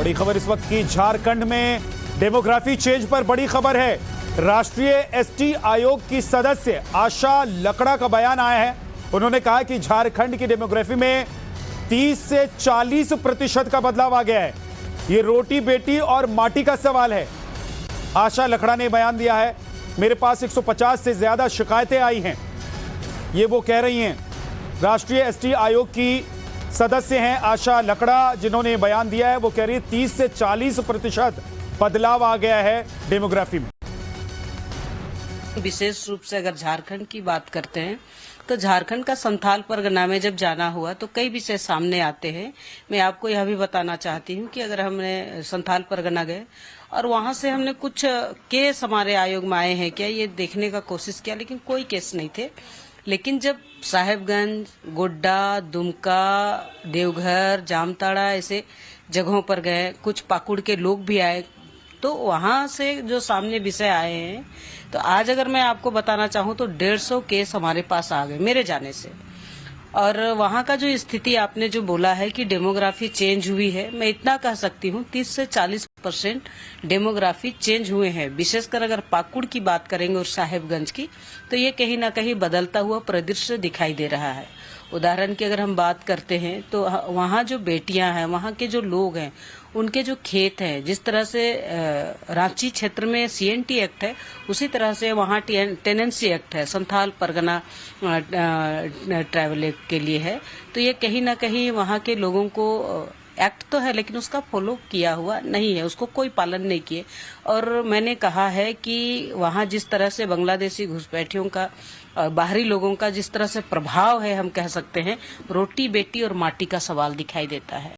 बड़ी खबर इस वक्त की, झारखंड में डेमोग्राफी चेंज पर बड़ी खबर है। राष्ट्रीय एसटी आयोग की सदस्य आशा लकड़ा का बयान आया है। उन्होंने कहा कि झारखंड की डेमोग्राफी में 30 से 40% का बदलाव आ गया है। ये रोटी बेटी और माटी का सवाल है। आशा लकड़ा ने बयान दिया है, मेरे पास 150 से ज्यादा शिकायतें आई हैं, ये वो कह रही हैं। राष्ट्रीय एसटी आयोग की सदस्य हैं आशा लकड़ा, जिन्होंने बयान दिया है। वो कह रही है 30 से 40% बदलाव आ गया है डेमोग्राफी में। विशेष रूप से अगर झारखंड की बात करते हैं तो झारखंड का संथाल परगना में जब जाना हुआ तो कई विषय सामने आते हैं। मैं आपको यह भी बताना चाहती हूं कि अगर हमने संथाल परगना गए और वहां से हमने कुछ केस हमारे आयोग में आए हैं क्या, ये देखने का कोशिश किया, लेकिन कोई केस नहीं थे। लेकिन जब साहेबगंज, गोड्डा, दुमका, देवघर, जामताड़ा ऐसे जगहों पर गए, कुछ पाकुड़ के लोग भी आए, तो वहां से जो सामने विषय आए हैं, तो आज अगर मैं आपको बताना चाहूं तो 150 केस हमारे पास आ गए मेरे जाने से। और वहां का जो स्थिति आपने जो बोला है कि डेमोग्राफी चेंज हुई है, मैं इतना कह सकती हूँ 30 से 40% डेमोग्राफी चेंज हुए हैं। विशेषकर अगर पाकुड़ की बात करेंगे और साहेबगंज की, तो ये कहीं ना कहीं बदलता हुआ परिदृश्य दिखाई दे रहा है। उदाहरण की अगर हम बात करते हैं तो वहाँ जो बेटियां हैं, वहाँ के जो लोग हैं, उनके जो खेत हैं, जिस तरह से रांची क्षेत्र में सीएनटी एक्ट है, उसी तरह से वहाँ टेनेंसी एक्ट है, संथाल परगना ट्राइबल एक्ट के लिए है। तो ये कहीं ना कहीं वहाँ के लोगों को एक्ट तो है लेकिन उसका फॉलो किया हुआ नहीं है, उसको कोई पालन नहीं किए। और मैंने कहा है कि वहाँ जिस तरह से बांग्लादेशी घुसपैठियों का और बाहरी लोगों का जिस तरह से प्रभाव है, हम कह सकते हैं रोटी बेटी और माटी का सवाल दिखाई देता है।